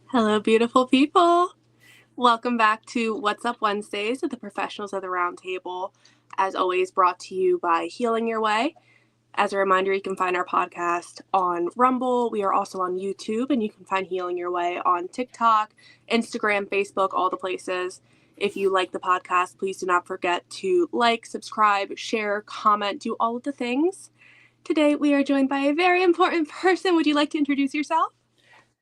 Hello, beautiful people. Welcome back to What's Up Wednesdays with the professionals of the Roundtable. As always, brought to you by Healing Your Way. As a reminder, you can find our podcast on Rumble. We are also on YouTube, and you can find Healing Your Way on TikTok, Instagram, Facebook, all the places. If you like the podcast, please do not forget to like, subscribe, share, comment, do all of the things. Today, we are joined by a very important person. Would you like to introduce yourself?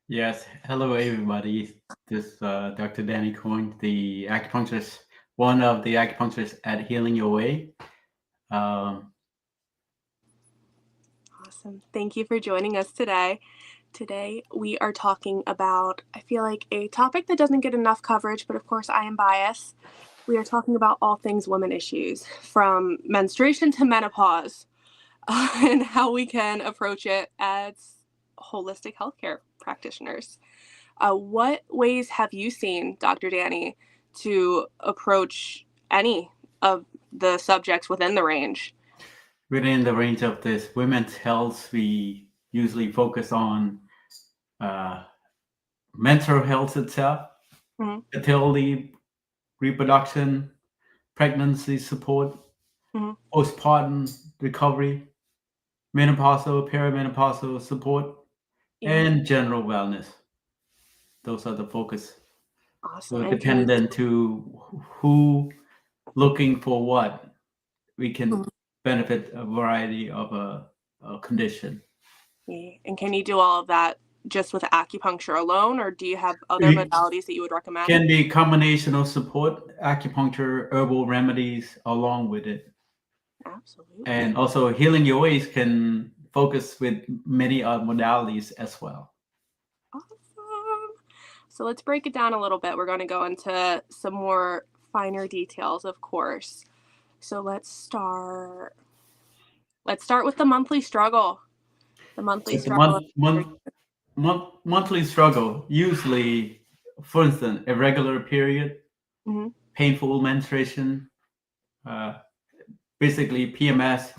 Yes, hello everybody. This Dr. Danny Coyne, the acupuncturist, one of the acupuncturists at Healing Your Way. Um, Awesome. Thank you for joining us today. Today, we are talking about, I feel like, a topic that doesn't get enough coverage, but of course, I am biased. We are talking about all things women issues, from menstruation to menopause, and how we can approach it as holistic healthcare practitioners. What ways have you seen, Dr. Danny, to approach any of the subjects within the range? Within the range of this women's health, we usually focus on uh, mental health itself, Mm-hmm. fertility, reproduction, pregnancy support, Mm-hmm. postpartum recovery, menopausal, perimenopausal support, Yeah. and general wellness. Those are the focus. Awesome. So And can you dependent to who looking for what, we can benefit a variety of a condition. And can you do all of that just with acupuncture alone, or do you have other It modalities that you would recommend? can be a combination of support, acupuncture, herbal remedies along with it. Absolutely. And also healing your ways can focus with many other modalities as well. Awesome. So let's break it down a little bit. We're going to go into some more finer details, of course. So let's start with the monthly struggle. The monthly It's a struggle. monthly struggle, usually, for instance, irregular period, Mm-hmm. painful menstruation, uh, basically PMS,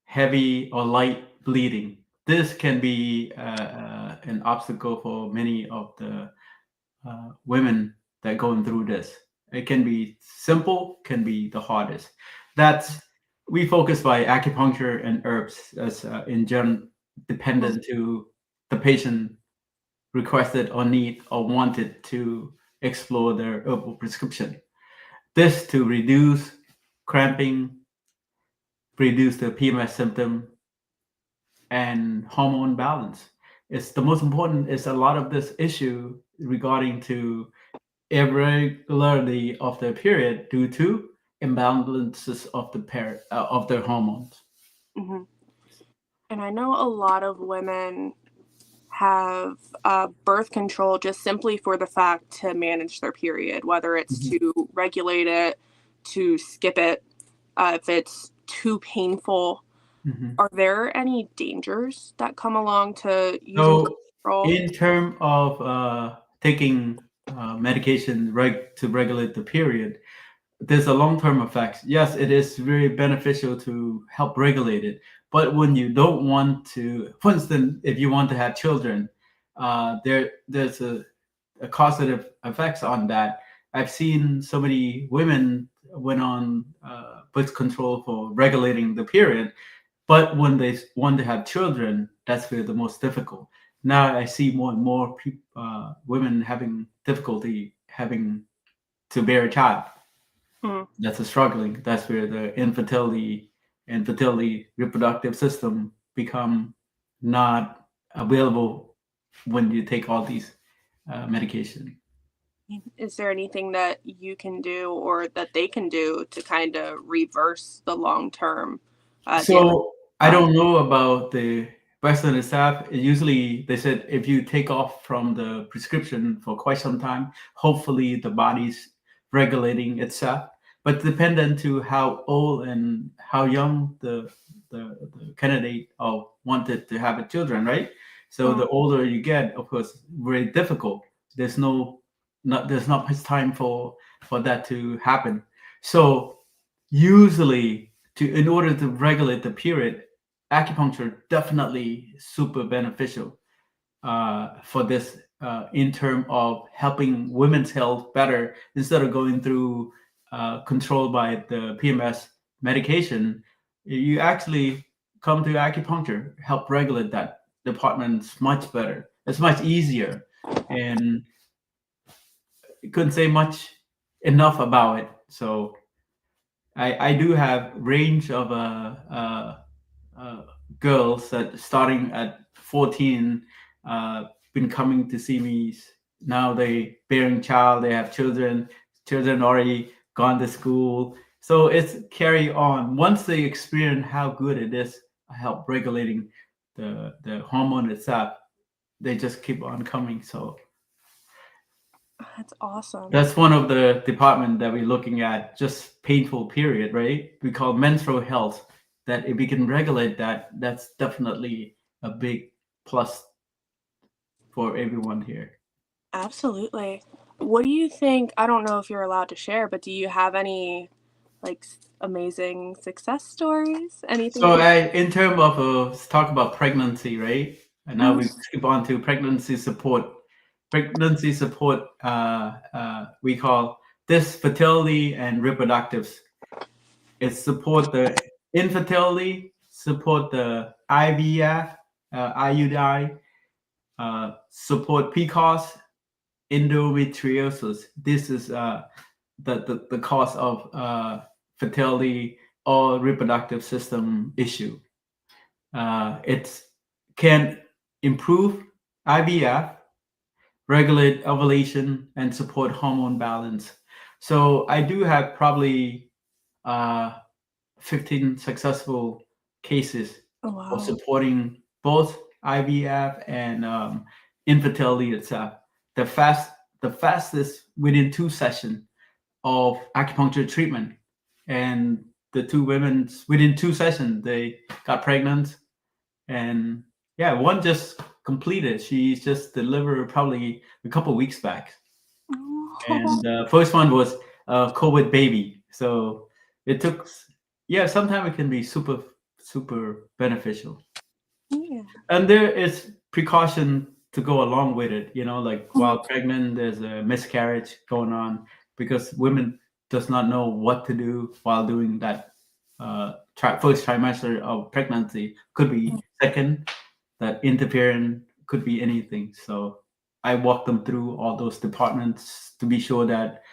heavy or light bleeding. This can be an obstacle for many of the women that going through this. It can be simple, can be the hardest. That's we focus by acupuncture and herbs as in general, dependent to the patient requested or need or wanted to explore their herbal prescription. This to reduce cramping, reduce the PMS symptom, and hormone balance. It's the most important is a lot of this issue regarding to irregularity of the period due to imbalances of of their hormones. Mm-hmm. And I know a lot of women have birth control just simply for the fact to manage their period, whether it's Mhm. to regulate it, to skip it, if it's too painful. Mhm. Are there any dangers that come along to using birth So, control? in terms of taking medication to regulate the period, there's a long-term effects. Yes, it is very beneficial to help regulate it. But when you don't want to, for instance, if you want to have children, there's a causative effects on that. I've seen so many women went on birth control for regulating the period, but when they want to have children, that's where the most difficult. Now I see more and more women having difficulty having to bear a child. Mm, That's a struggling. That's where the infertility reproductive system become not available when you take all these medication. is there anything that you can do or that they can do to kind of reverse the long-term damage? So I don't know about the Western staff. Usually they said if you take off from the prescription for quite some time, hopefully the body's regulating itself. But dependent to how old and how young the candidate wanted to have a children, right? So Mm, the older you get, of course, very difficult. There's there's not much time for that to happen. So usually in order to regulate the period, acupuncture definitely super beneficial. for this in terms of helping women's health better instead of going through controlled by the PMS medication. You actually come to acupuncture, help regulate that department much better. It's much easier, and couldn't say much enough about it. So I do have range of uh, girls that starting at 14 uh, been coming to see me. Now they bearing child, they have children already gone to school. So it's carry on. Once they experience how good it is, help regulating the hormone itself, they just keep on coming. So That's awesome. that's one of the department that we're looking at, just painful period, right? We call menstrual health. That if we can regulate that, that's definitely a big plus for everyone here. Absolutely. What do you think? I don't know if you're allowed to share, but do you have any like amazing success stories? Anything So that you in terms of let's talk about pregnancy, right? And now we Mhm. skip on to pregnancy support. Pregnancy support, we call this fertility and reproductive. It support the infertility, support the IVF, IUI, support PCOS, endometriosis. This is the cause of fertility or reproductive system issue. It can improve IVF, regulate ovulation, and support hormone balance. So I do have probably uh, 15 successful cases Oh, of wow. supporting both IVF and infertility itself. The fast, the fastest within 2 sessions of acupuncture treatment, and the two women within 2 sessions they got pregnant, and yeah, one just completed. She just delivered probably a couple weeks back, and Oh, the first one was a COVID baby. So it took, yeah, sometimes it can be super beneficial, yeah. and there is precaution to go along with it. Like Mhm. while pregnant, there's a miscarriage going on because women does not know what to do while doing that. First trimester of pregnancy could be second, that interfering could be anything. So I walk them through all those departments to be sure that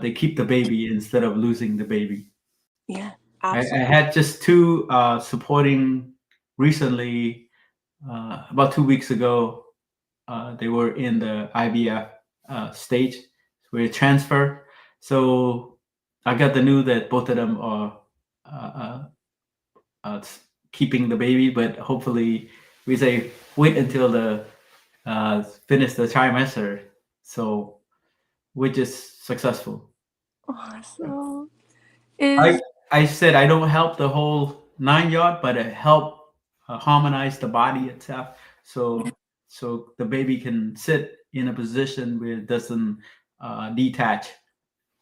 they keep the baby instead of losing the baby. Yeah, I absolutely. had just two supporting recently, about 2 weeks ago. They were in the IVF stage where it transfer. So I got the news that both of them are uh, uh, uh, keeping the baby, but hopefully we say wait until the finish the trimester, so which is successful. Awesome. I Is I said I don't help the whole 9 yard, but I help harmonize the body itself, so the baby can sit in a position where it doesn't detach.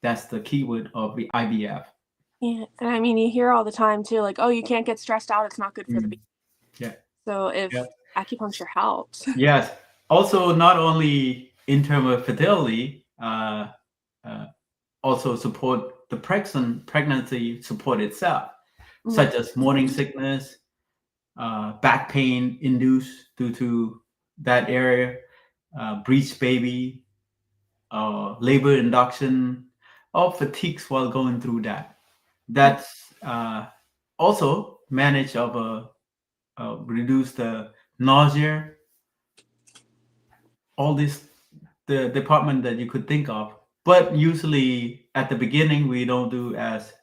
That's the keyword of the IVF. yeah, and I mean you hear all the time too, like, oh, you can't get stressed out. It's not good for the baby. Mm, yeah. So Yeah. if acupuncture helps, Yes. Also, not only in terms of fertility, uh, also support the pregnancy support itself, Mhm. such as morning sickness, back pain induced due to that area, breech baby, labor induction, or fatigues while going through that. That's also manage of reduce the nausea, all this the department that you could think of. But usually at the beginning, we don't do as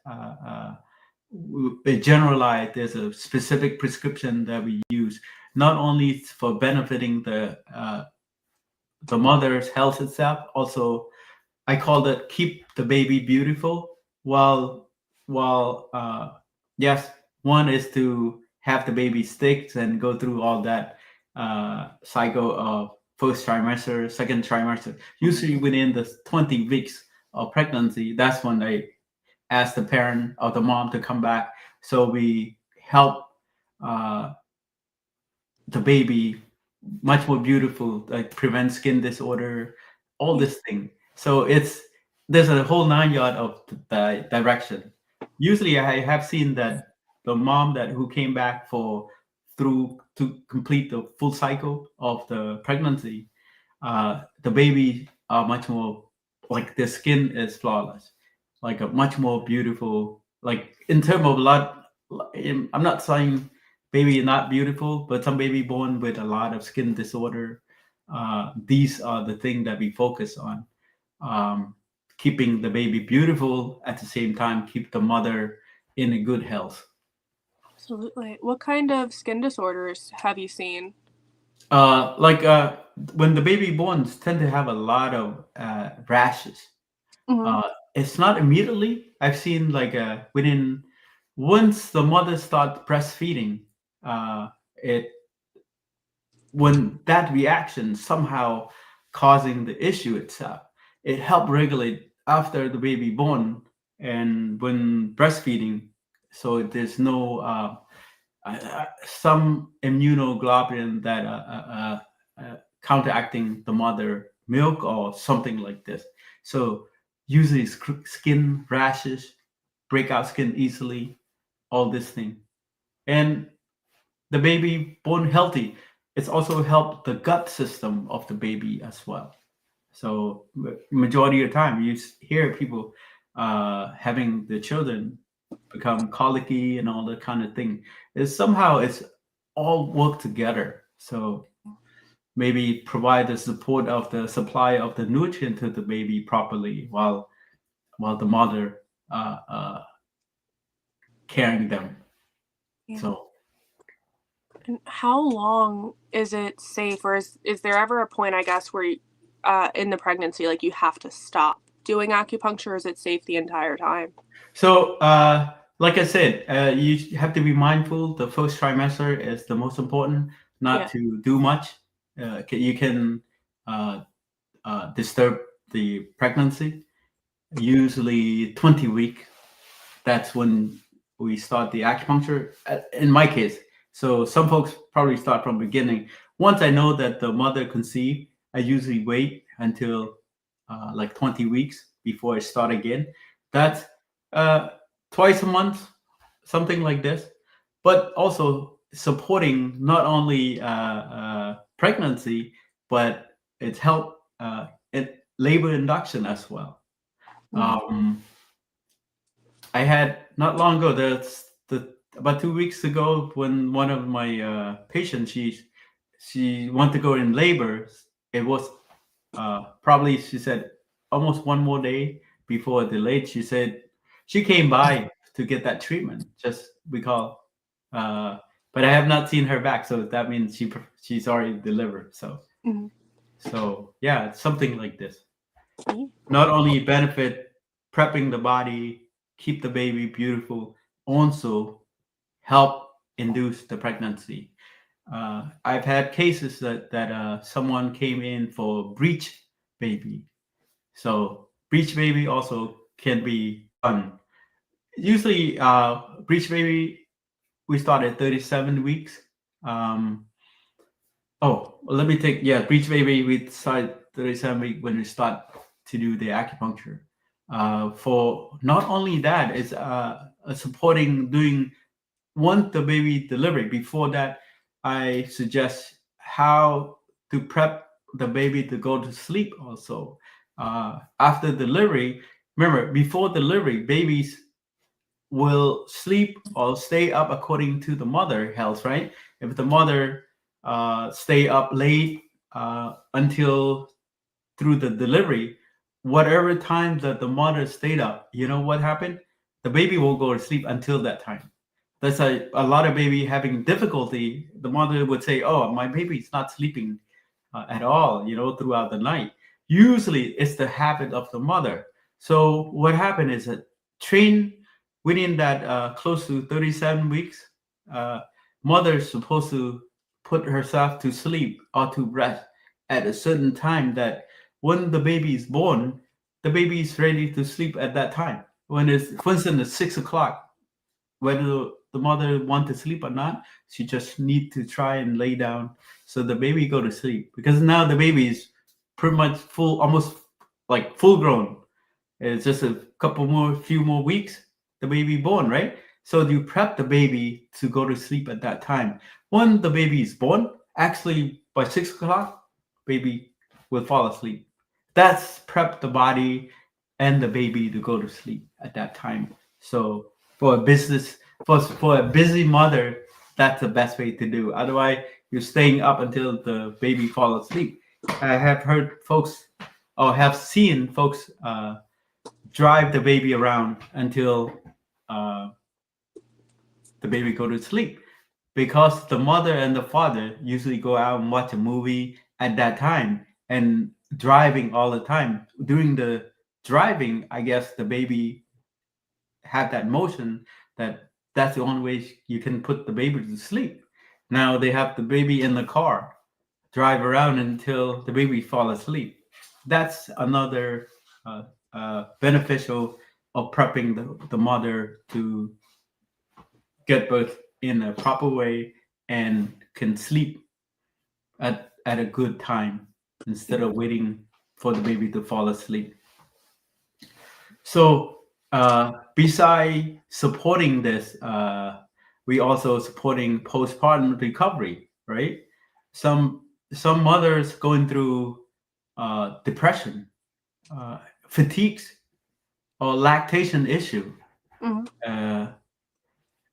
we generalize. There's a specific prescription that we use, not only for benefiting the mother's health itself, also I call it keep the baby beautiful. While yes, one is to have the baby sticks and go through all that cycle of first trimester, second trimester. Usually within the 20 weeks of pregnancy, that's when they ask the parent or the mom to come back. So we help uh, the baby much more beautiful, like prevent skin disorder, all Yeah. this thing. So there's a whole 9 yard of the direction. Usually, I have seen that the mom that who came back for through to complete the full cycle of the pregnancy, the baby are much more like their skin is flawless, like a much more beautiful. Like in term of a lot, I'm not saying baby not beautiful, but some baby born with a lot of skin disorder. These are the thing that we focus on. Um, Keeping the baby beautiful at the same time, keep the mother in a good health. Absolutely. What kind of skin disorders have you seen? Like when the baby borns tend to have a lot of rashes. Hmm. It's not immediately. I've seen like within once the mother starts breastfeeding, it when that reaction somehow causing the issue itself, it helped regulate after the baby born and when breastfeeding. So there's no some immunoglobulin that counteracting the mother milk or something like this. So usually skin rashes, break out skin easily, all this thing. And the baby born healthy, it's also helped the gut system of the baby as well. So majority of the time, you hear people having the children become colicky and all that kind of thing. Is somehow it's all work together. So maybe provide the support of the supply of the nutrient to the baby properly while the mother carrying them. Yeah. So And how long is it safe, or is there ever a point, I guess, where you, in the pregnancy, like you have to stop doing acupuncture, or is it safe the entire time? So, like I said, you have to be mindful. The first trimester is the most important, not Yeah. to do much. You can uh, disturb the pregnancy. Usually, 20 week. That's when we start the acupuncture. In my case, so some folks probably start from beginning. Once I know that the mother conceived, I usually wait until like 20 weeks before I start again. That's uh, twice a month, something like this. But also supporting not only pregnancy, but it's help in labor induction as well. Mm. Um, I had not long ago, about 2 weeks ago, when one of my patients, she wanted to go in labor. It was probably, she said, almost one more day before it delayed. She said she came by to get that treatment just because, uh, but I have not seen her back, so that means she's already delivered. Mm. So yeah, it's something like this. Yeah. Not only benefit prepping the body, keep the baby beautiful, also help induce the pregnancy. I've had cases that someone came in for breech baby. So breech baby also can be done. Usually, breech baby we start at 37 weeks. Um, Oh, well, let me take breech baby. We start 37 week when we start to do the acupuncture. For not only that, it's supporting doing once the baby delivery. Before that, I suggest how to prep the baby to go to sleep. Also, after delivery, remember before delivery, babies will sleep or stay up according to the mother health, right? If the mother stay up late until through the delivery, whatever time that the mother stayed up, you know what happened? The baby will go to sleep until that time. That's a lot of baby having difficulty. The mother would say, "Oh, my baby's not sleeping at all, throughout the night." Usually, it's the habit of the mother. So what happened is that train within that close to 37 weeks, uh, mother is supposed to put herself to sleep or to rest at a certain time that when the baby is born, the baby is ready to sleep at that time. When it's, for instance, it's 6 o'clock, whether the the mother want to sleep or not, she just need to try and lay down so the baby go to sleep, because now the baby is pretty much full, almost like full grown. It's just a few more weeks, the baby born, right? So you prep the baby to go to sleep at that time. When the baby is born, actually by 6 o'clock, baby will fall asleep. That's prep the body and the baby to go to sleep at that time. So for a business, for a busy mother, that's the best way to do. Otherwise, you're staying up until the baby fall asleep. I have heard folks, or have seen folks, drive the baby around until uh, the baby go to sleep, because the mother and the father usually go out and watch a movie at that time and driving all the time. During the driving, I guess the baby have that motion, that's the only way you can put the baby to sleep. Now they have the baby in the car, drive around until the baby fall asleep. That's another uh, beneficial of prepping the mother to get birth in a proper way and can sleep at a good time instead of waiting for the baby to fall asleep. So beside supporting this, we also supporting postpartum recovery, right? Some mothers going through depression, uh, fatigues, or lactation issue, Mm-hmm. uh,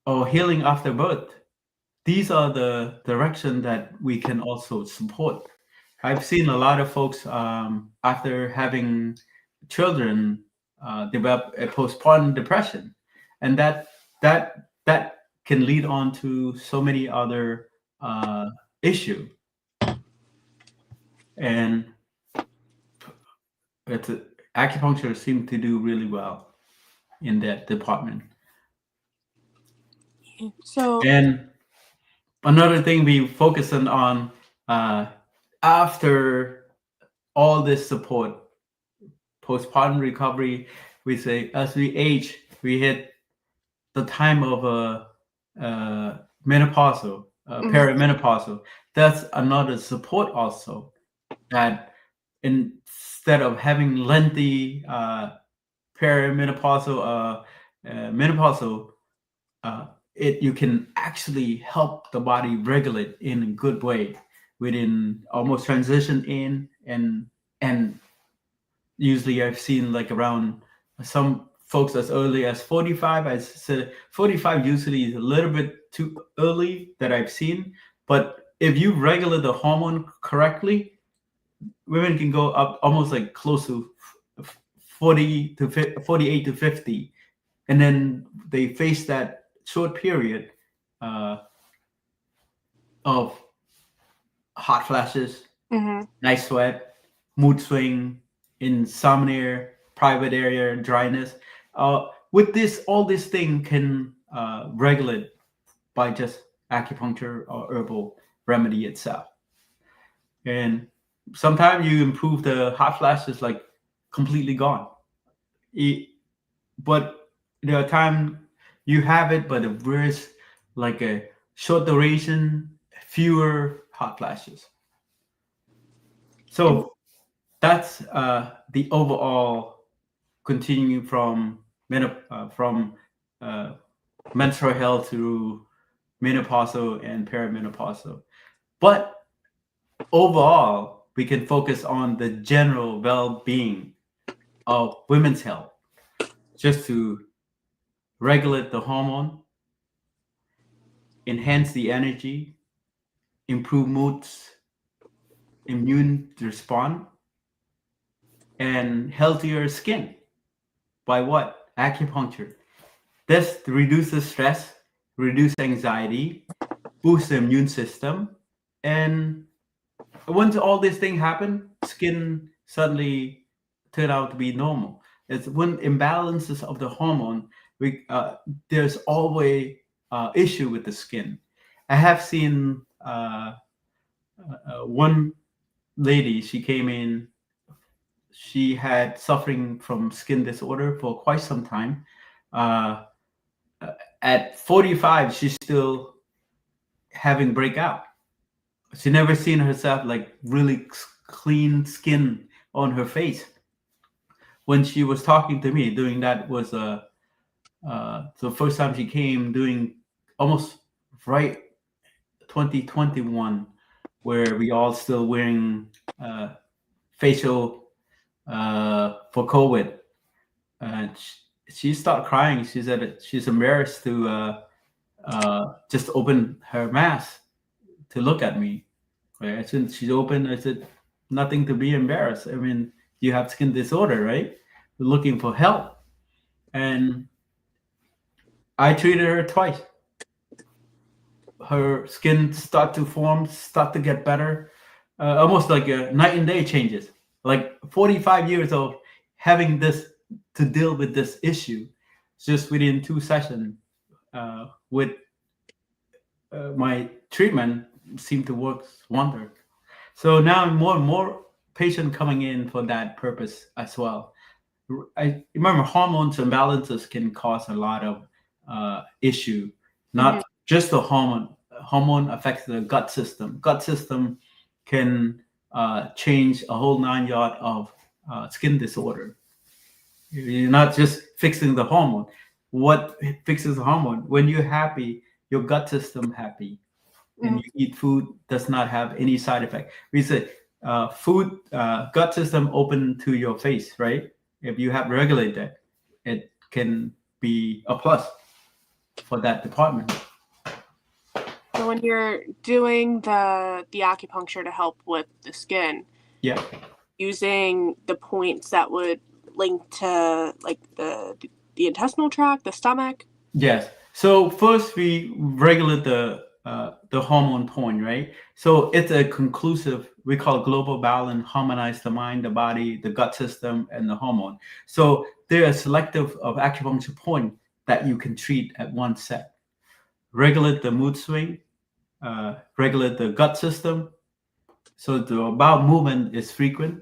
or healing after birth. These are the direction that we can also support. I've seen a lot of folks, after having children, develop a postpartum depression, and that can lead on to so many other issue. And it's acupuncture seems to do really well in that department. So, And another thing we focusing on, uh, after all this support, postpartum recovery, we say as we age, we hit the time of menopausal, mhm, perimenopausal. That's another support also, that instead of having lengthy perimenopausal, menopausal, uh, you can actually help the body regulate in a good way within almost transition in, and usually I've seen like around some folks as early as 45. I said 45 usually is a little bit too early that I've seen, but if you regulate the hormone correctly, women can go up almost like close to 40 to 48 to 50, and then they face that short period uh, of hot flashes, mhm. night sweat, mood swing, insomnia, private area dryness. With this, all this thing can regulate by just acupuncture or herbal remedy itself. And sometimes you improve the hot flashes like completely gone. It, but there are times you have it, but it wears like a short duration, fewer hot flashes. And So that's the overall continuing from from uh, menstrual health to menopausal and perimenopausal. But overall, we can focus on the general well-being of women's health, just to regulate the hormone, enhance the energy, improve moods, immune response, and healthier skin. By what? Acupuncture. This reduces stress, reduce anxiety, boost the immune system, and once all these things happen, skin suddenly turn out to be normal. It's when imbalances of the hormone, we there's always issue with the skin. I have seen one lady. She came in. She had suffering from skin disorder for quite some time. Uh, At 45, she's still having breakout. She never seen herself like really clean skin on her face. When she was talking to me, doing that was the first time she came, doing almost right 2021, where we all still wearing uh, facial for COVID. And she started crying. She said that she's embarrassed to just open her mask to look at me. Right? I said, she's open. I said, nothing to be embarrassed. I mean, you have skin disorder, right? You're looking for help. And I treated her twice. Her skin start to form, start to get better, almost like a night and day changes. Like 45 years old, having this to deal with this issue, just within 2 sessions with my treatment seemed to work wonder. So now more and more patient coming in for that purpose as well. I remember hormones imbalances can cause a lot of issue. Mm-hmm. Not just the hormone. Hormone affects the gut system. Gut system can change a whole 9 yard of skin disorder. You're not just fixing the hormone. What fixes the hormone? When you're happy, your gut system happy, and you eat food does not have any side effect. We say food gut system open to your face, right? If you have regulate that, it can be a plus for that department. So when you're doing the acupuncture to help with the skin, Yeah. using the points that would link to like the intestinal tract, the stomach. Yes. So first we regulate the hormone point, right? So it's a conclusive. We call it global balance, harmonize the mind, the body, the gut system, and the hormone. So there are selective of acupuncture point that you can treat at one set. Regulate the mood swing, regulate the gut system. So the bowel movement is frequent.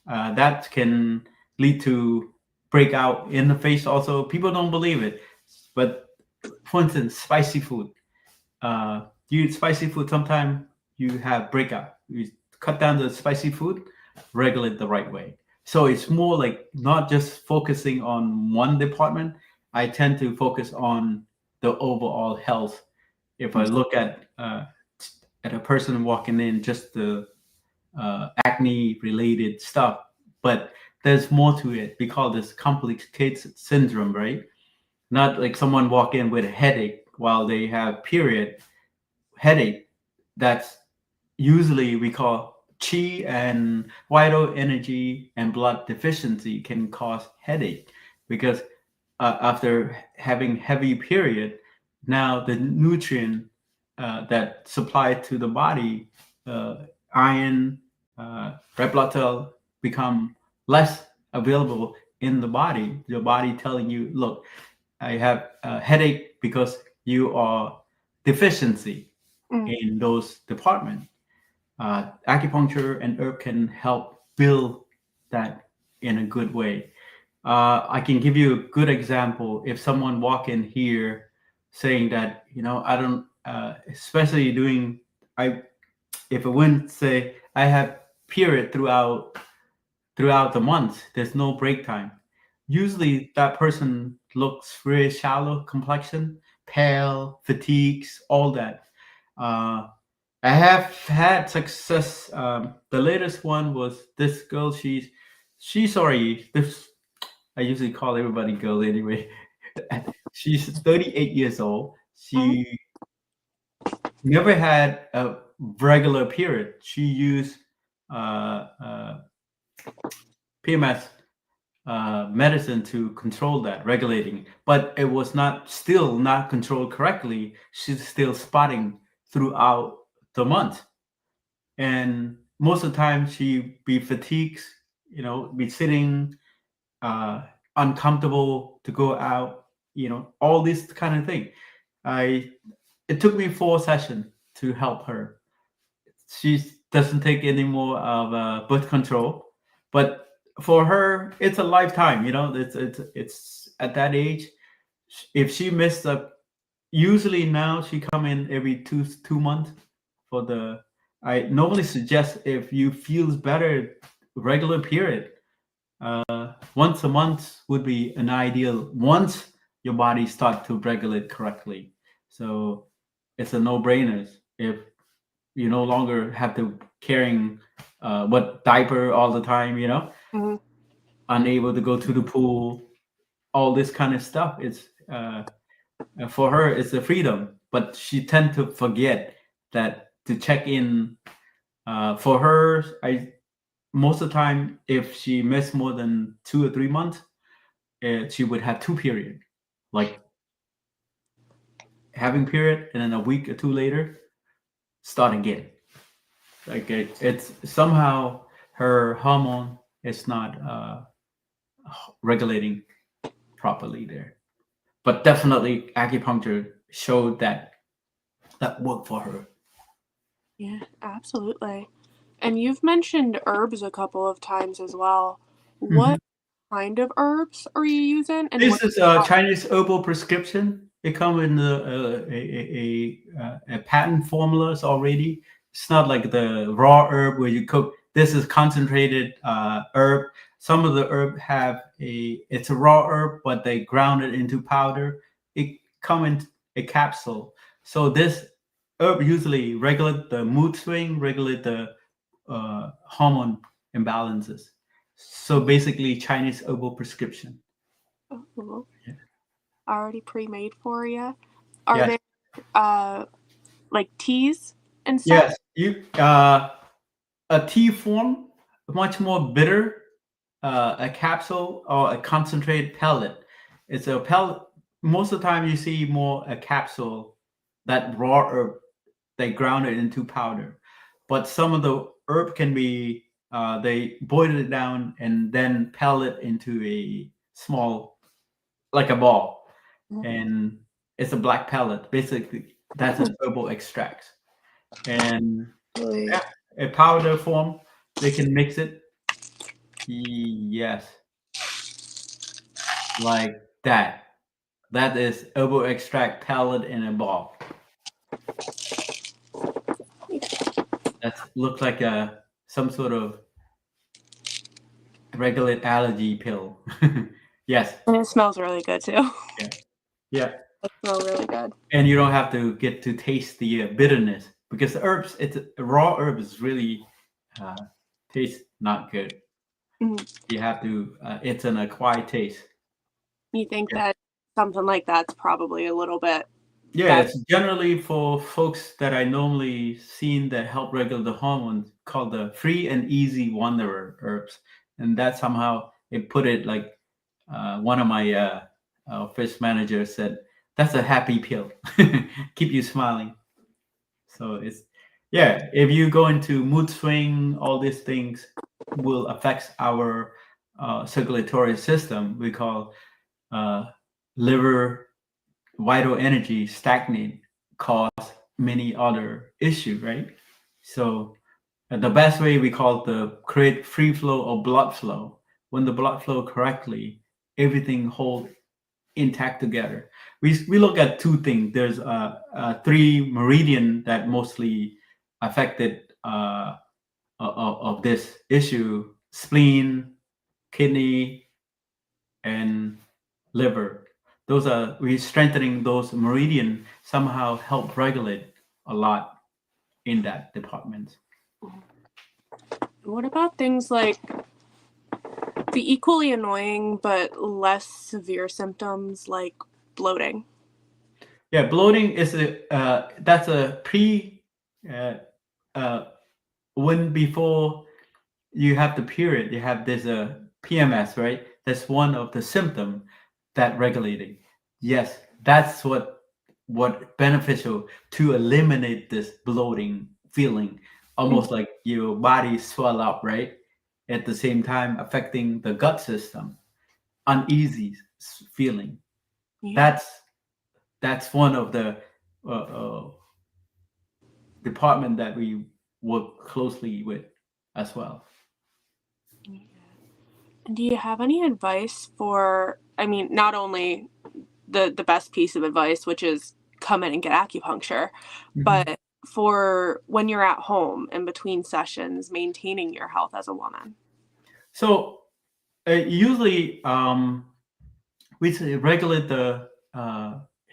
That can lead to breakout in the face. Also, people don't believe it, but for instance, spicy food. You eat spicy food, sometimes you have breakout. You cut down the spicy food, regulate the right way. So it's more like not just focusing on one department. I tend to focus on the overall health. If I look at a person walking in, just the acne related stuff, but there's more to it. We call this complicated syndrome, right? Not like someone walk in with a headache while they have period headache. That's usually we call chi and vital energy and blood deficiency can cause headache because after having heavy period, now the nutrient that supplied to the body, uh, iron, red blood cell become less available in the body. Your body telling you, look, I have a headache because you are deficiency in those departments. Acupuncture and herb can help build that in a good way. I can give you a good example. If someone walk in here saying that, I don't, especially doing, if a woman say I have period throughout the month, there's no break time. Usually that person looks very shallow complexion, pale, fatigues, all that. Uh, I have had success. The latest one was this girl. She's already this. I usually call everybody girl anyway. She's 38 years old. She never had a regular period. She used PMS medicine to control that, regulating, but it was not still not controlled correctly. She's still spotting throughout the month, and most of the time she be fatigued, be sitting uh, uncomfortable to go out, all this kind of thing. I It took me 4 sessions to help her. She doesn't take any more of birth control, but for her, it's a lifetime. It's at that age. If she missed usually now she come in every two months for the. I normally suggest if you feels better, regular period. Once a month would be an ideal once your body start to regulate correctly. So it's a no-brainer if you no longer have to carrying what diaper all the time, Mhm. unable to go to the pool, all this kind of stuff. It's for her, it's a freedom, but she tend to forget that to check in. For her, I most of the time, if she missed more than 2 or 3 months, she would have two period, like having period, and then a week or two later, start again. Like it's somehow her hormone is not regulating properly there. But definitely, acupuncture showed that worked for her. Yeah, absolutely. And you've mentioned herbs a couple of times as well. Mhm. What kind of herbs are you using, and what? This is a Chinese herbal prescription. It comes in a patent formulas already. It's not like the raw herb where you cook. This is concentrated herb. Some of the herb have it's a raw herb, but they ground it into powder. It come in a capsule. So this herb usually regulate the mood swing, regulate the hormone imbalances. So basically, Chinese herbal prescription. Oh, Yeah. already pre-made for you? Are Yes. there like teas and stuff? Yes. You a tea form, much more bitter. A capsule or a concentrate pellet. It's a pellet. Most of the time, you see more a capsule that raw herb. They ground it into powder, but some of the herb can be they boil it down and then pellet into a small like a ball, and it's a black pellet. Basically, that's an herbal extract. And Really? yeah, a powder form, they can mix it. Yes, like that. That is herbal extract pellet in a ball. That looks like a some sort of regular allergy pill. Yes. And it smells really good too. Yeah. Yeah. It smells really good. And you don't have to get to taste the bitterness because the herbs, it's raw herb is really taste not good. Mhm. You have to. It's an acquired taste. You think Yeah. that something like that's probably a little bit Yeah, better? it's generally for folks that I normally seen that help regulate the hormones called the free and easy wanderer herbs. And that somehow it put it like one of my office managers said, that's a happy pill. Keep you smiling. So it's yeah, if you go into mood swing, all these things will affect our circulatory system. We call uh, liver vital energy stagnate, cause many other issue, right? So the best way we call it the create free flow or blood flow. When the blood flow correctly, everything hold intact together. We look at two things. There's three meridian that mostly affected of this issue: spleen, kidney, and liver. Those are we strengthening those meridian somehow help regulate a lot in that department. What about things like the equally annoying but less severe symptoms like bloating? Yeah, bloating is a that's a pre uh, uh, when before you have the period, you have this PMS, right? That's one of the symptom that regulating. Yes, that's what beneficial to eliminate this bloating feeling, almost like your body swell up, right? At the same time affecting the gut system, uneasy feeling. Yeah. That's one of the uh, department that we work closely with as well. And do you have any advice for, I mean, not only the best piece of advice, which is come in and get acupuncture. Mhm. But for when you're at home in between sessions, maintaining your health as a woman. So usually we say regulate the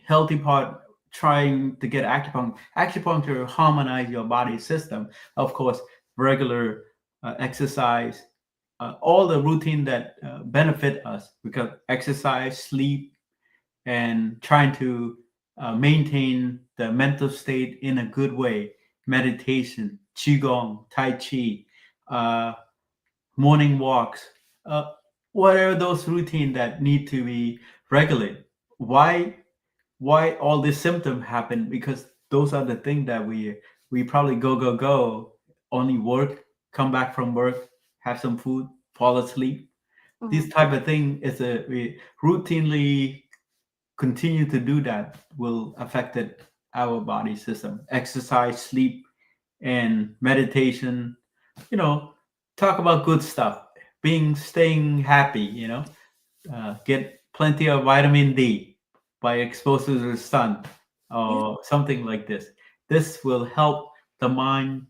healthy part, trying to get acupuncture. Acupuncture harmonize your body system. Of course, regular exercise, all the routine that benefit us, because exercise, sleep, and trying to maintain the mental state in a good way. Meditation, qigong, tai chi, uh, morning walks, uh, what are those routine that need to be regulated? Why all these symptoms happen? Because those are the things that we probably go, only work, come back from work, have some food, fall asleep. Mhm. This type of thing is a we routinely continue to do that will affect our body system. Exercise, sleep, and meditation, you know, talk about good stuff, being staying happy, get plenty of vitamin D by exposure to the sun Yeah. or something like this. This will help the mind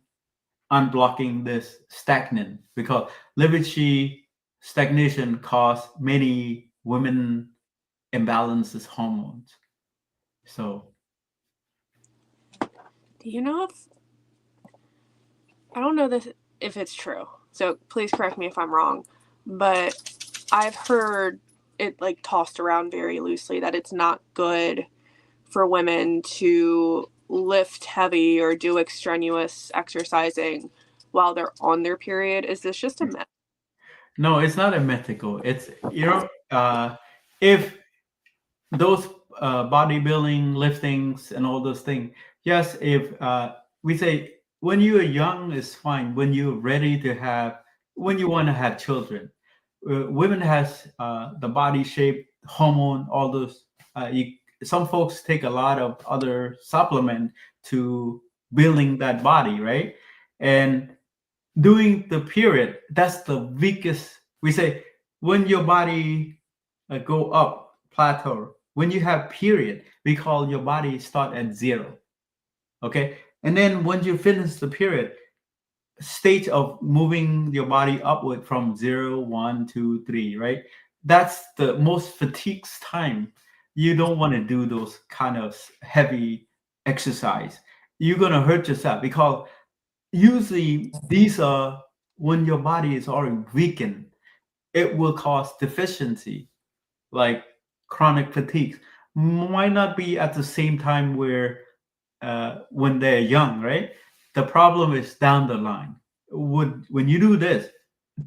unblocking this stagnant, because liver qi stagnation cause many women imbalances hormones. So Do you know if I don't know this if it's true, so please correct me if I'm wrong, but I've heard it like tossed around very loosely that it's not good for women to lift heavy or do extraneous exercising while they're on their period. Is this just a myth? no, it's not a mythical. It's if those bodybuilding, liftings, and all those things. Yes, if we say when you are young is fine. When you're ready to have, when you want to have children, women has the body shape, hormone, all those. Some folks take a lot of other supplement to building that body, right? And during the period, that's the weakest. We say when your body go up plateau, when you have period, we call your body start at zero. Okay, and then when you finish the period, stage of moving your body upward from zero, one, two, three, right? That's the most fatigued time. You don't want to do those kind of heavy exercise. You're gonna hurt yourself, because usually these are when your body is already weakened. It will cause deficiency, like chronic fatigue. Might not be at the same time where when they're young, right? The problem is down the line. Would when you do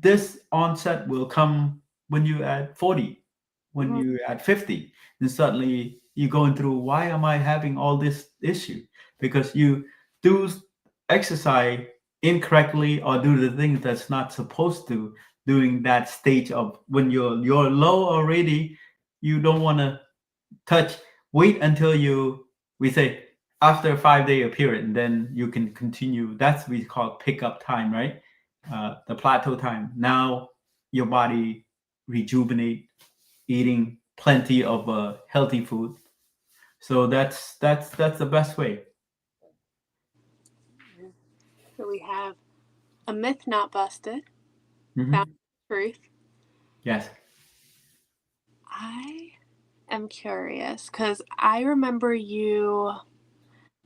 this onset will come when you at 40, when Mhm. you at 50, and suddenly you're going through, why am I having all this issue? Because you do exercise incorrectly or do the things that's not supposed to during that stage of when you're low already. You don't want to touch. Wait until you, we say, after a 5 day period, and then you can continue. That's we call pickup time, right? The plateau time. Now your body rejuvenate, eating plenty of healthy food. So that's the best way. So we have a myth not busted, found Hmm. truth. Yes. I am curious because I remember you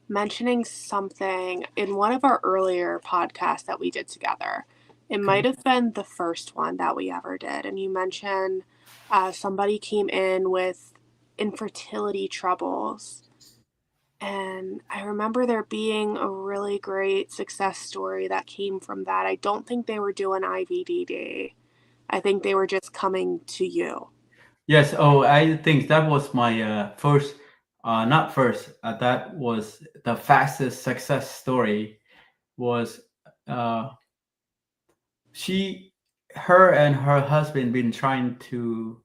mentioning something in one of our earlier podcasts that we did together. It might Okay. have been the first one that we ever did. And you mentioned somebody came in with infertility troubles. And I remember there being a really great success story that came from that. I don't think they were doing IVDD. I think they were just coming to you. Yes. Oh, I think that was my first, not first. That was the fastest success story. Was uh, she, her and her husband been trying to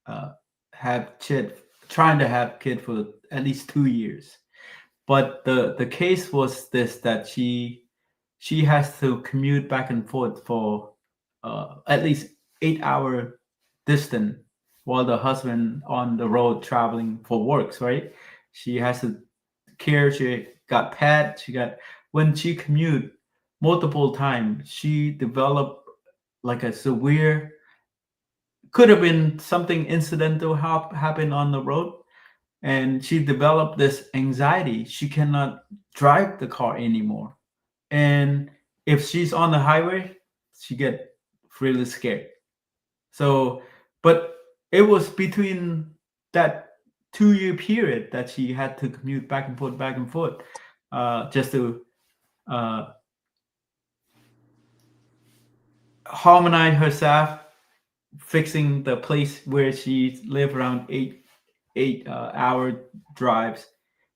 uh, have kid, trying to have kid for at least 2 years. But the case was this, that she has to commute back and forth for at least 8 hour distance while the husband on the road traveling for works, right? She has to. care. She got pet. She got when she commute multiple times. She developed like a severe. Could have been something incidental happened on the road, and she developed this anxiety. She cannot drive the car anymore, and if she's on the highway, she get really scared. So, but it was between that 2 year period that she had to commute back and forth, just to uh, harmonize herself, fixing the place where she lived around eight hour drives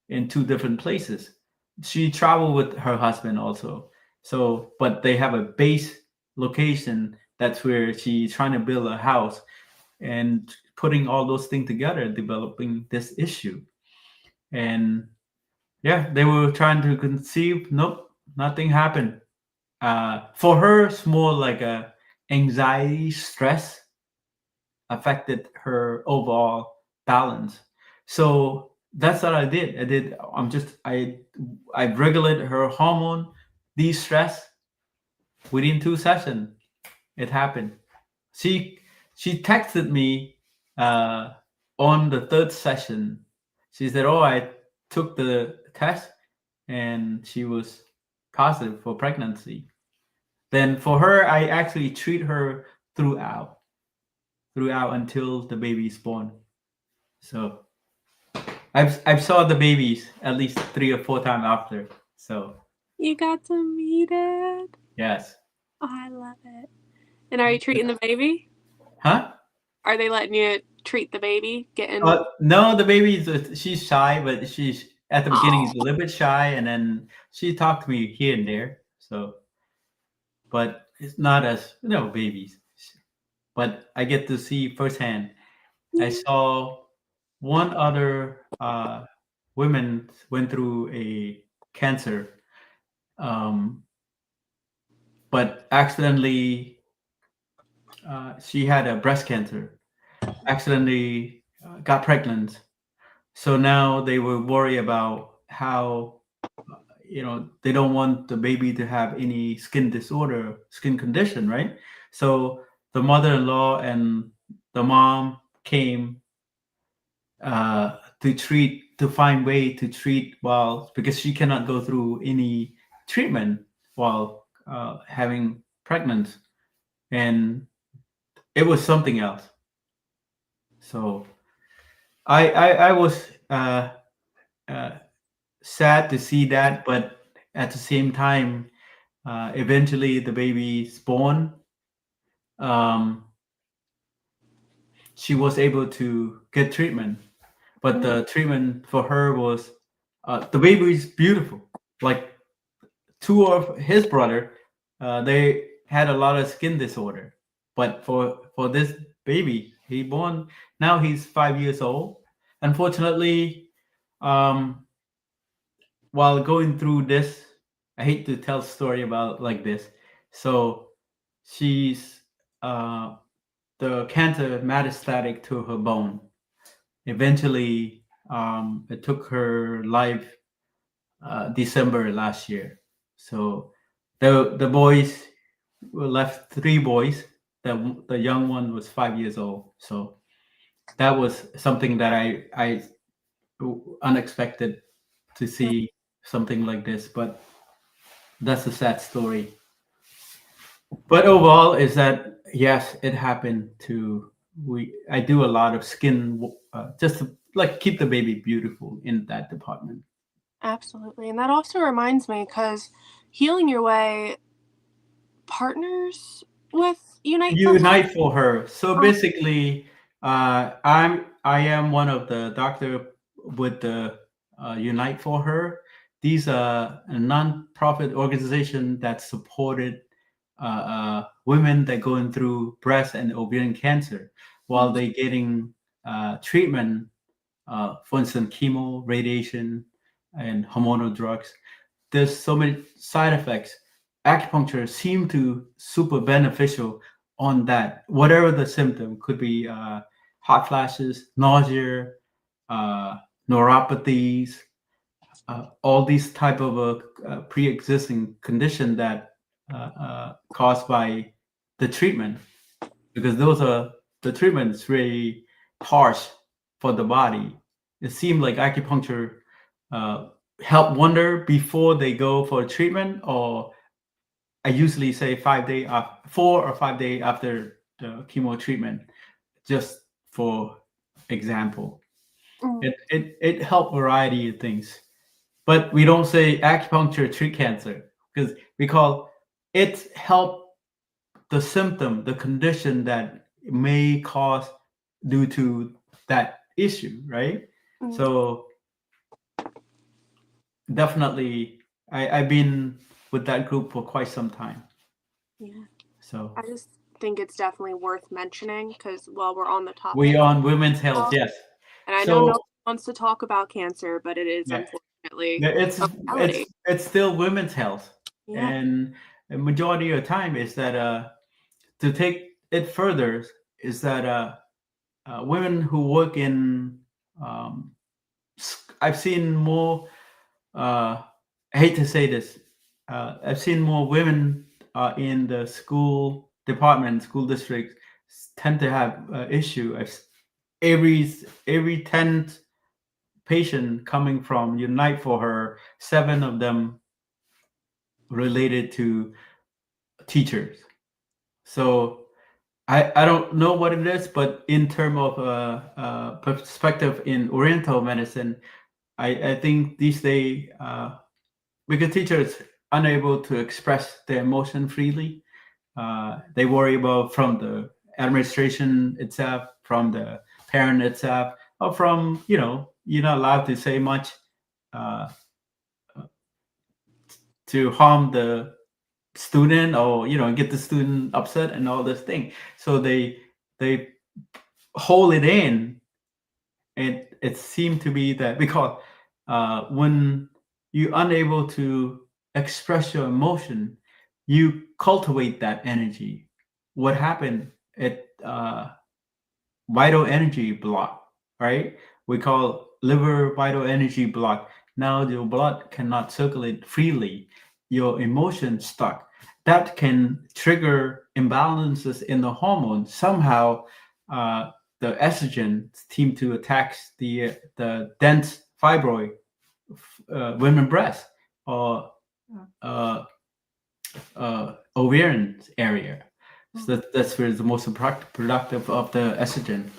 in two different places. She traveled with her husband also. So, but they have a base location. That's where she's trying to build a house and putting all those things together, developing this issue. And yeah, they were trying to conceive. Nope, nothing happened. For her, it's more like a anxiety, stress affected her overall balance. So that's what I did. I regulated her hormone, de-stress within 2 sessions. It happened. She she texted me uh, on the third session. She said, "Oh, I took the test and she was positive for pregnancy." Then for her, I actually treat her throughout until the baby is born. So I've saw the babies at least 3 or 4 times after. So You got to meet it. yes, Oh, I love it. And are you treating the baby? huh? Are they letting you treat the baby? No, the baby is she's shy, but she's at the beginning Oh, is a little bit shy, and then she talked to me here and there. So, but it's not as babies. But I get to see firsthand. I yeah. saw one other women went through a cancer, um, but accidentally she had a breast cancer. Accidentally got pregnant. So now they were worried about how they don't want the baby to have any skin disorder, skin condition, right? So the mother-in-law and the mom came to find way to treat while because she cannot go through any treatment while having pregnant, and it was something else. So I was uh, sad to see that, but at the same time, eventually the baby's born. Um, she was able to get treatment, but the treatment for her was the baby is beautiful. Like two of his brother, they had a lot of skin disorder, but for this baby, he born now he's 5 years old. Unfortunately, um, while going through this, I hate to tell story about like this. So she's the cancer metastatic to her bone. Eventually, it took her life December last year. So the boys were left three boys. The young one was 5 years old. So that was something that I unexpected to see something like this, but that's a sad story. But overall, is that yes, it happened to we. I do a lot of skin just to like keep the baby beautiful in that department. Absolutely. And that also reminds me because Healing Your Way partners with Unite for Her. Unite for her. So Oh, basically, I am one of the doctor with the Unite for Her. These are a non-profit organization that supported women that going through breast and ovarian cancer while they getting treatment, for instance, chemo, radiation, and hormonal drugs. There's so many side effects. Acupuncture seem to super beneficial on that. Whatever the symptom could be, hot flashes, nausea, uh, neuropathies, all these type of pre-existing condition that caused by the treatment, because those are the treatments really harsh for the body. It seemed like acupuncture uh, help wonder before they go for treatment, or I usually say 5 day 4 or 5 day after the chemo treatment, just for example. Mm. It helped variety of things, but we don't say acupuncture treat cancer because we call it help the symptom, the condition that may cause due to that issue, right? Mm. So definitely, I've been with that group for quite some time. Yeah. So I just think it's definitely worth mentioning because while we're on the we topic of on women's health, health, yes. and I know no So one wants to talk about cancer, but it is yeah, unfortunately yeah, a reality. it's still women's health, Yeah. and a majority of the time is that to take it further is that women who work in um, I've seen more. Uh, I hate to say this. I've seen more women in the school department, school districts tend to have issue. Every every 10th patient coming from Unite for Her, 7 of them related to teachers. So I don't know what it is, but in terms of perspective in Oriental medicine, I think these days because teachers unable to express their emotion freely, they worry about from the administration itself, from the parent itself, or from you're not allowed to say much uh, to harm the student or get the student upset and all this thing. So they hold it in. It seemed to be that because when you're unable to express your emotion, you cultivate that energy. What happened? It vital energy block, right? We call liver vital energy block. Now your blood cannot circulate freely. Your emotion stuck. That can trigger imbalances in the hormone. Somehow, the estrogen seem to attack the dense fibroid, women breast, or uh, ovarian area. So that's where it's the most productive of the estrogen.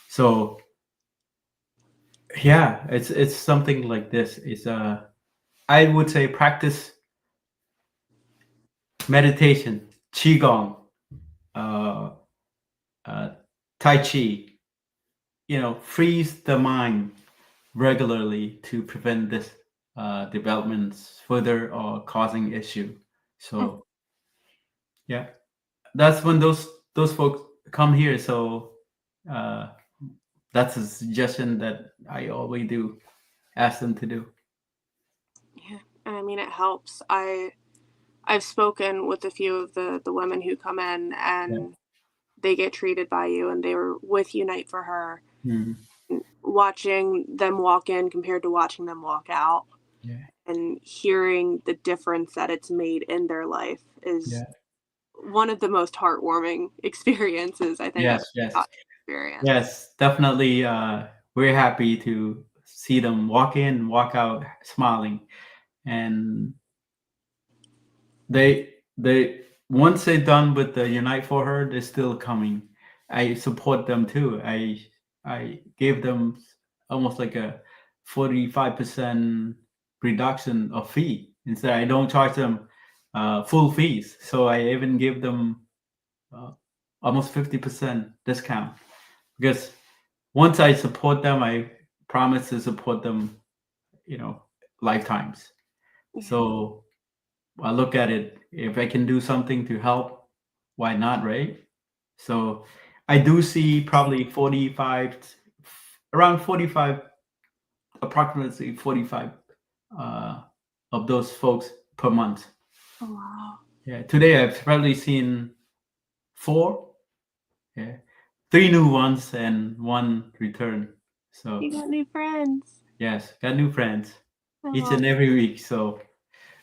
So yeah, it's something like this. It's I would say practice meditation, qigong, uh, uh, tai chi. Freeze the mind regularly to prevent this developments further or causing issue. Mm. So yeah, that's when those folks come here. So uh, that's a suggestion that I always do ask them to do. Yeah. And I mean, it helps. I've spoken with a few of the women who come in Yeah. and they get treated by you and they were with Unite for Her. Mhm. Watching them walk in compared to watching them walk out Yeah. and hearing the difference that it's made in their life is Yeah. one of the most heartwarming experiences I think I've Yes. Yes. got to experience. Yes, definitely. We're happy to see them walk in, walk out smiling, and they once they're done with the Unite for Her, they're still coming. I support them too. I gave them almost like a 45% reduction of fee. Instead, I don't charge them full fees, so I even give them uh, almost 50% discount because once I support them, I promise to support them, you know, lifetimes. Yeah. So I look at it, if I can do something to help, why not, right? So I do see probably 45, around 45, approximately 45 uh, of those folks per month. Oh, wow. Yeah, today I've probably seen 4, yeah, 3 new ones and 1 return. You So got new friends. yes, got new friends. I each love and every week. So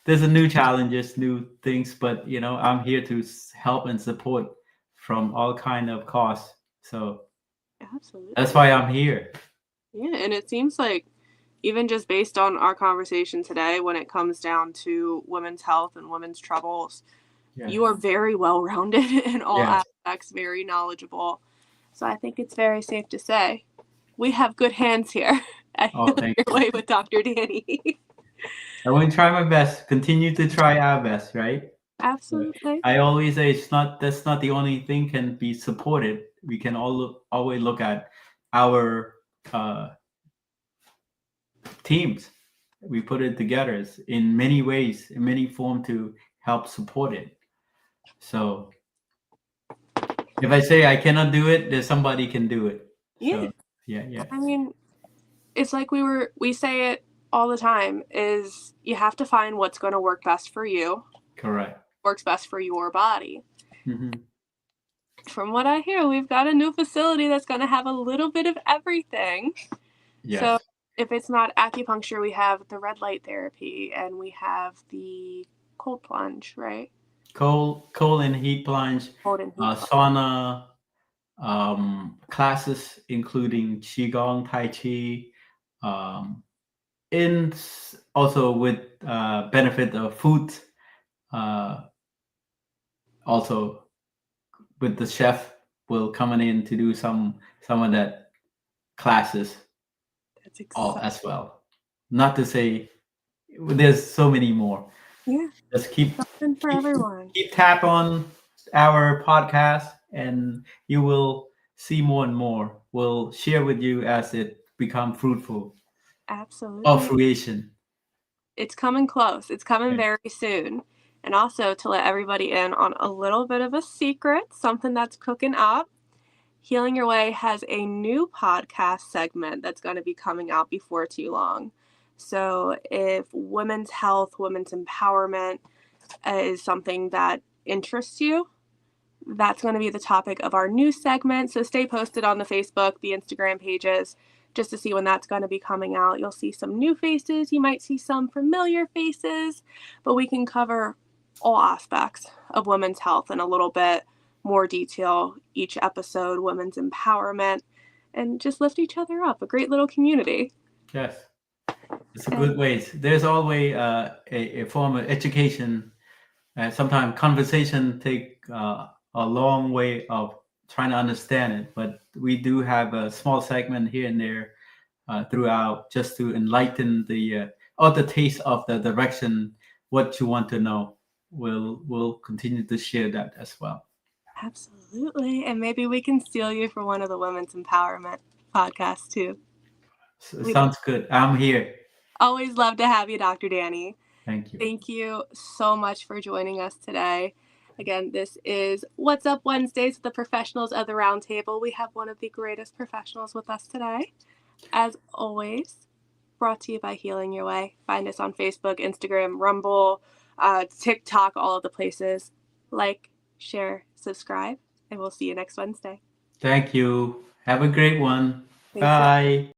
there's a new challenges, new things, but I'm here to help and support from all kind of costs. So that's absolutely. why I'm here. Yeah, and it seems like even just based on our conversation today, when it comes down to women's health and women's troubles, Yes. you are very well rounded in all Yes. aspects, very knowledgeable. So I think it's very safe to say we have good hands here at Oh, Healing thank Your you. Way with Dr. Danny. I will try my best. Continue to try our best, right? But Absolutely. I always say that's not the only thing can be supported. We can always look at our uh, teams. We put it together in many ways, in many form to help support it. So if I say I cannot do it, there's somebody can do it. Yeah. So yeah, yeah, I mean, it's like we say it all the time is you have to find what's going to work best for you, correct. works best for your body. Hmm. From what I hear, we've got a new facility that's going to have a little bit of everything. So Yes. if it's not acupuncture, we have the red light therapy and we have the cold plunge, right? Cold and heat plunge, Cold and heat plunge. sauna, classes including qigong, tai chi, um, also with benefit of food, uh, also with the chef will coming in to do some of that classes That's all exciting. as well. Not to say there's so many more. Yeah, Just keep something for keep everyone. keep tap on our podcast, and you will see more and more. We'll share with you as it become fruitful of Absolutely. fruition. It's coming close. It's coming Yes. very soon. And also to let everybody in on a little bit of a secret, something that's cooking up. Healing Your Way has a new podcast segment that's going to be coming out before too long. So, if women's health, women's empowerment is something that interests you, that's going to be the topic of our new segment. So, stay posted on the Facebook, the Instagram pages, just to see when that's going to be coming out. You'll see some new faces, you might see some familiar faces, but we can cover all aspects of women's health in a little bit more detail each episode, women's empowerment, and just lift each other up. A great little community. Yes. It's a And good way. There's always a form of education. Sometimes conversation take a long way of trying to understand it, but we do have a small segment here and there throughout just to enlighten the or the taste of the direction what you want to know. We'll continue to share that as well. absolutely. And maybe we can steal you for one of the women's empowerment podcasts too. So, We'd sounds good. I'm here. always love to have you, Dr. Danny. Thank you. Thank you so much for joining us today. Again, this is What's Up Wednesdays with the professionals of the Roundtable. We have one of the greatest professionals with us today. As always, brought to you by Healing Your Way. Find us on Facebook, Instagram, Rumble, TikTok, all of the places. Like, share, subscribe, and we'll see you next Wednesday. Thank you. Have a great one. Thanks so Bye.